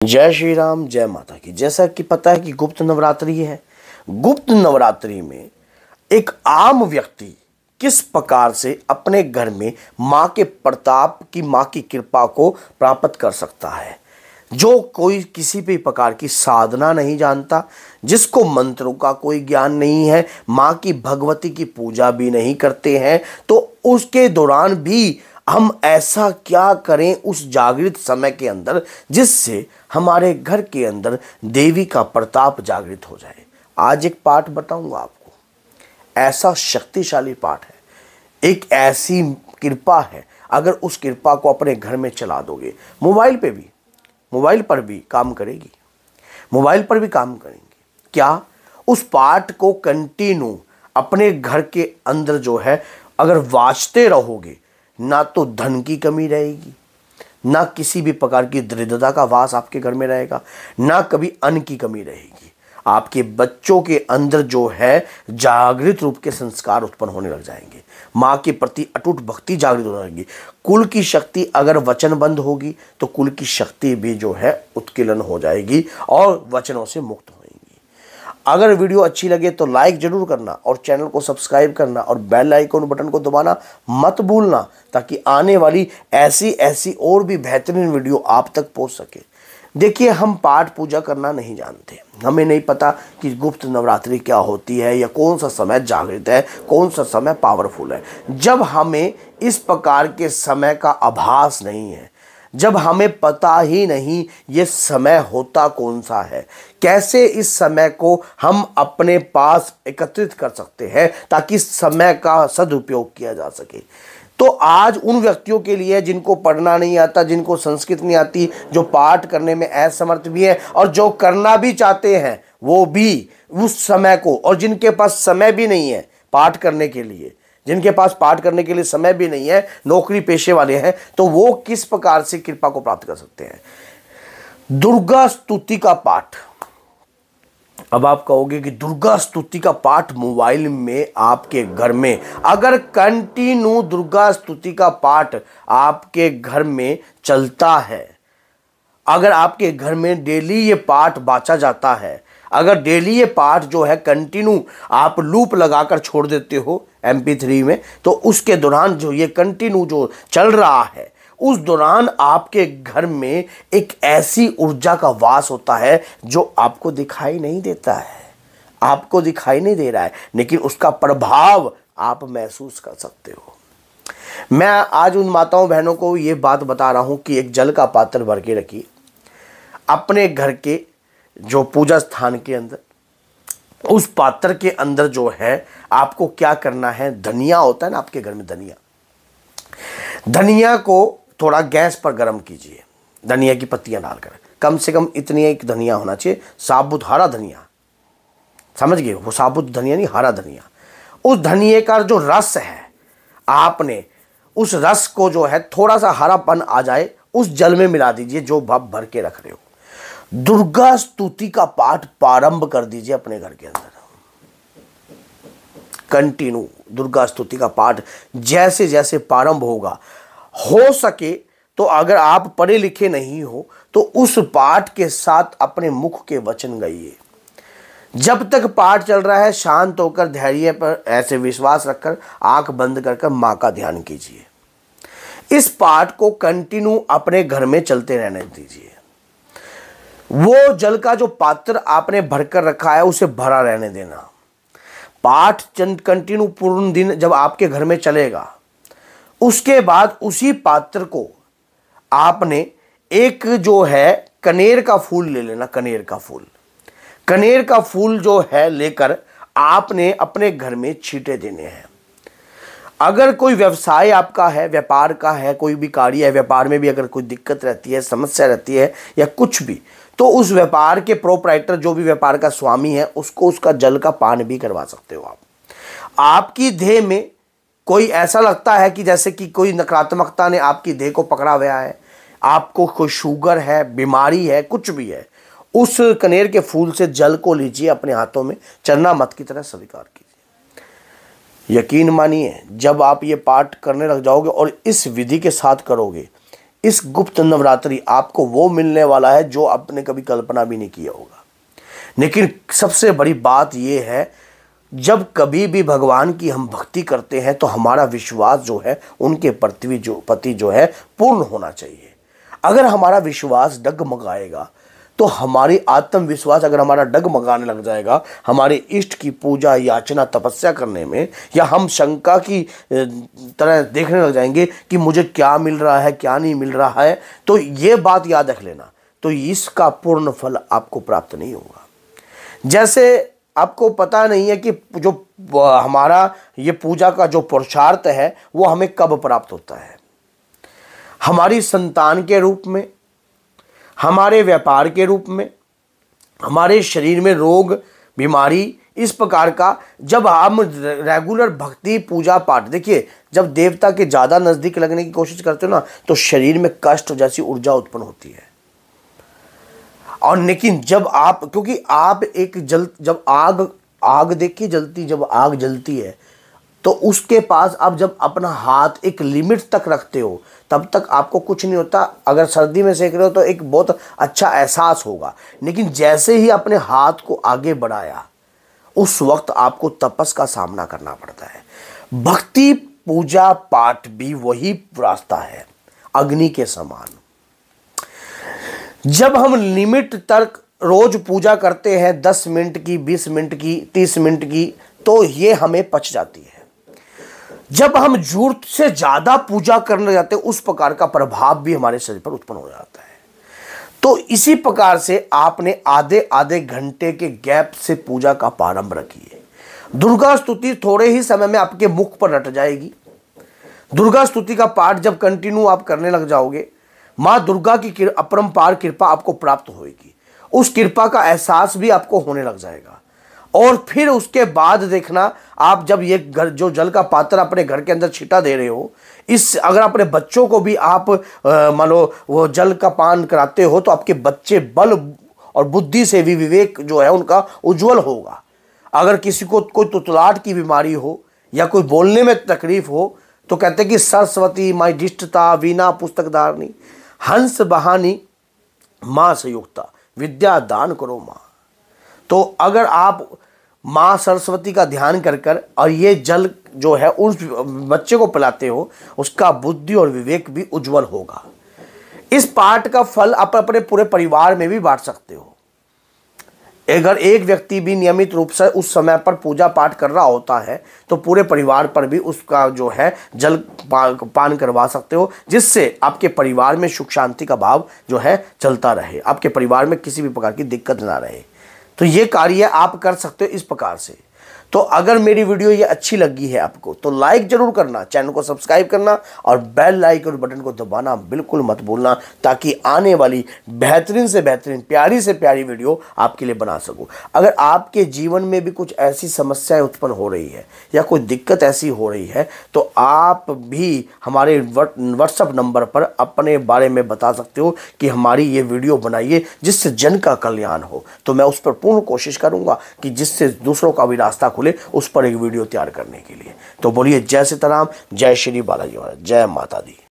जय श्री राम, जय माता की। जैसा कि पता है कि गुप्त नवरात्रि है। गुप्त नवरात्रि में एक आम व्यक्ति किस प्रकार से अपने घर में मां के प्रताप की, मां की कृपा को प्राप्त कर सकता है। जो कोई किसी भी प्रकार की साधना नहीं जानता, जिसको मंत्रों का कोई ज्ञान नहीं है, मां की भगवती की पूजा भी नहीं करते हैं, तो उसके दौरान भी हम ऐसा क्या करें उस जागृत समय के अंदर जिससे हमारे घर के अंदर देवी का प्रताप जागृत हो जाए। आज एक पाठ बताऊंगा आपको। ऐसा शक्तिशाली पाठ है, एक ऐसी कृपा है, अगर उस कृपा को अपने घर में चला दोगे, मोबाइल पर भी काम करेगी, मोबाइल पर भी काम करेंगे। क्या उस पाठ को कंटिन्यू अपने घर के अंदर जो है अगर वाचते रहोगे, ना तो धन की कमी रहेगी, ना किसी भी प्रकार की दरिद्रता का वास आपके घर में रहेगा, ना कभी अन्न की कमी रहेगी। आपके बच्चों के अंदर जो है जागृत रूप के संस्कार उत्पन्न होने लग जाएंगे, मां के प्रति अटूट भक्ति जागृत हो जाएगी। कुल की शक्ति अगर वचनबंद होगी तो कुल की शक्ति भी जो है उत्कीर्ण हो जाएगी और वचनों से मुक्त होगी। अगर वीडियो अच्छी लगे तो लाइक जरूर करना और चैनल को सब्सक्राइब करना और बेल आइकन बटन को दबाना मत भूलना, ताकि आने वाली ऐसी और भी बेहतरीन वीडियो आप तक पहुंच सके। देखिए, हम पाठ पूजा करना नहीं जानते, हमें नहीं पता कि गुप्त नवरात्रि क्या होती है या कौन सा समय जागृत है, कौन सा समय पावरफुल है। जब हमें इस प्रकार के समय का आभास नहीं है, जब हमें पता ही नहीं ये समय होता कौन सा है, कैसे इस समय को हम अपने पास एकत्रित कर सकते हैं ताकि समय का सदुपयोग किया जा सके। तो आज उन व्यक्तियों के लिए जिनको पढ़ना नहीं आता, जिनको संस्कृत नहीं आती, जो पाठ करने में असमर्थ भी है और जो करना भी चाहते हैं वो भी उस समय को, और जिनके पास समय भी नहीं है पाठ करने के लिए, जिनके पास पाठ करने के लिए समय भी नहीं है, नौकरी पेशे वाले हैं, तो वो किस प्रकार से कृपा को प्राप्त कर सकते हैं। दुर्गा स्तुति का पाठ। अब आप कहोगे कि दुर्गा स्तुति का पाठ मोबाइल में आपके घर में अगर कंटिन्यू दुर्गा स्तुति का पाठ आपके घर में चलता है, अगर आपके घर में डेली ये पाठ बाचा जाता है, अगर डेली ये पाठ जो है कंटिन्यू आप लूप लगाकर छोड़ देते हो MP3 में, तो उसके दौरान जो ये कंटिन्यू जो चल रहा है, उस दौरान आपके घर में एक ऐसी ऊर्जा का वास होता है जो आपको दिखाई नहीं देता है, आपको दिखाई नहीं दे रहा है, लेकिन उसका प्रभाव आप महसूस कर सकते हो। मैं आज उन माताओं बहनों को ये बात बता रहा हूं कि एक जल का पात्र भर के रखिए अपने घर के जो पूजा स्थान के अंदर। उस पात्र के अंदर जो है आपको क्या करना है, धनिया होता है ना आपके घर में, धनिया को थोड़ा गैस पर गर्म कीजिए, धनिया की पत्तियां डालकर, कम से कम इतनी एक धनिया होना चाहिए, साबुत हरा धनिया, समझ गए, वो साबुत धनिया नहीं, हरा धनिया। उस धनिए का जो रस है, आपने उस रस को जो है थोड़ा सा हरापन आ जाए उस जल में मिला दीजिए जो आप भर के रख रहे हो। दुर्गा स्तुति का पाठ प्रारंभ कर दीजिए अपने घर के अंदर। कंटिन्यू दुर्गा स्तुति का पाठ जैसे जैसे प्रारंभ होगा, हो सके तो अगर आप पढ़े लिखे नहीं हो तो उस पाठ के साथ अपने मुख के वचन गाइए। जब तक पाठ चल रहा है शांत होकर, धैर्य पर ऐसे विश्वास रखकर, आंख बंद कर मां का ध्यान कीजिए। इस पाठ को कंटिन्यू अपने घर में चलते रहने दीजिए। वो जल का जो पात्र आपने भरकर रखा है उसे भरा रहने देना। पाठ कंटिन्यू पूर्ण दिन जब आपके घर में चलेगा, उसके बाद उसी पात्र को आपने एक जो है कनेर का फूल ले लेना। कनेर का फूल जो है लेकर आपने अपने घर में छींटे देने हैं। अगर कोई व्यवसाय आपका है, व्यापार का है, कोई भी कार्य है, व्यापार में भी अगर कोई दिक्कत रहती है, समस्या रहती है या कुछ भी, तो उस व्यापार के प्रोप्राइटर, जो भी व्यापार का स्वामी है, उसको उसका जल का पान भी करवा सकते हो आप। आपकी देह में कोई ऐसा लगता है कि जैसे कि कोई नकारात्मकता ने आपकी देह को पकड़ा हुआ है, आपको कोई शुगर है, बीमारी है, कुछ भी है, उस कनेर के फूल से जल को लीजिए अपने हाथों में, चरना मत की तरह स्वीकार कीजिए। यकीन मानिए, जब आप ये पाठ करने लग जाओगे और इस विधि के साथ करोगे, इस गुप्त नवरात्रि आपको वो मिलने वाला है जो आपने कभी कल्पना भी नहीं किया होगा। लेकिन सबसे बड़ी बात यह है, जब कभी भी भगवान की हम भक्ति करते हैं तो हमारा विश्वास जो है उनके प्रति जो है पूर्ण होना चाहिए। अगर हमारा विश्वास डगमगाएगा तो हमारी आत्मविश्वास अगर हमारा डगमगाने लग जाएगा, हमारे इष्ट की पूजा याचना तपस्या करने में, या हम शंका की तरह देखने लग जाएंगे कि मुझे क्या मिल रहा है क्या नहीं मिल रहा है, तो ये बात याद रख लेना, तो इसका पूर्ण फल आपको प्राप्त नहीं होगा। जैसे आपको पता नहीं है कि जो हमारा ये पूजा का जो पुरुषार्थ है वो हमें कब प्राप्त होता है, हमारी संतान के रूप में, हमारे व्यापार के रूप में, हमारे शरीर में रोग बीमारी, इस प्रकार का जब हम रेगुलर भक्ति पूजा पाठ, देखिए जब देवता के ज़्यादा नज़दीक लगने की कोशिश करते हो ना तो शरीर में कष्ट जैसी ऊर्जा उत्पन्न होती है। और लेकिन जब आप, क्योंकि आप एक जब आग देखिए जलती, जब आग जलती है तो उसके पास आप जब अपना हाथ एक लिमिट तक रखते हो तब तक आपको कुछ नहीं होता। अगर सर्दी में सेक रहे हो तो एक बहुत अच्छा एहसास होगा, लेकिन जैसे ही अपने हाथ को आगे बढ़ाया उस वक्त आपको तपस का सामना करना पड़ता है। भक्ति पूजा पाठ भी वही रास्ता है, अग्नि के समान। जब हम लिमिट तक रोज पूजा करते हैं 10 मिनट की, 20 मिनट की, 30 मिनट की, तो ये हमें पच जाती है। जब हम जरूरत से ज्यादा पूजा करने जाते हैं उस प्रकार का प्रभाव भी हमारे शरीर पर उत्पन्न हो जाता है। तो इसी प्रकार से आपने आधे आधे घंटे के गैप से पूजा का प्रारंभ रखिए। दुर्गा स्तुति थोड़े ही समय में आपके मुख पर रट जाएगी। दुर्गा स्तुति का पाठ जब कंटिन्यू आप करने लग जाओगे, माँ दुर्गा की अपरंपार कृपा आपको प्राप्त होगी। उस कृपा का एहसास भी आपको होने लग जाएगा। और फिर उसके बाद देखना, आप जब ये जो जल का पात्र अपने घर के अंदर छिटा दे रहे हो, इस अगर अपने बच्चों को भी आप मान लो वो जल का पान कराते हो तो आपके बच्चे बल और बुद्धि से भी विवेक जो है उनका उज्जवल होगा। अगर किसी को कोई तुतलाहट की बीमारी हो या कोई बोलने में तकलीफ हो तो कहते हैं कि सरस्वती माई दिष्टता वीणा पुस्तक धारणी हंस बहानी माँ संयुक्ता विद्या दान करो माँ। तो अगर आप माँ सरस्वती का ध्यान कर कर और ये जल जो है उस बच्चे को पिलाते हो, उसका बुद्धि और विवेक भी उज्जवल होगा। इस पाठ का फल आप अपने पूरे परिवार में भी बांट सकते हो। अगर एक व्यक्ति भी नियमित रूप से उस समय पर पूजा पाठ कर रहा होता है तो पूरे परिवार पर भी उसका जो है जल पान करवा सकते हो, जिससे आपके परिवार में सुख शांति का भाव जो है चलता रहे, आपके परिवार में किसी भी प्रकार की दिक्कत ना रहे। तो ये कार्य आप कर सकते हो इस प्रकार से। तो अगर मेरी वीडियो ये अच्छी लगी है आपको तो लाइक जरूर करना, चैनल को सब्सक्राइब करना और बेल आइकन बटन को दबाना बिल्कुल मत भूलना, ताकि आने वाली बेहतरीन से बेहतरीन प्यारी से प्यारी वीडियो आपके लिए बना सकूं। अगर आपके जीवन में भी कुछ ऐसी समस्याएं उत्पन्न हो रही है या कोई दिक्कत ऐसी हो रही है तो आप भी हमारे व्हाट्सएप नंबर पर अपने बारे में बता सकते हो कि हमारी ये वीडियो बनाइए जिससे जन का कल्याण हो। तो मैं उस पर पूर्ण कोशिश करूँगा कि जिससे दूसरों का भी रास्ता खुले, उस पर एक वीडियो तैयार करने के लिए। तो बोलिए जय सीताराम, जय श्री बालाजी महाराज, जय माता दी।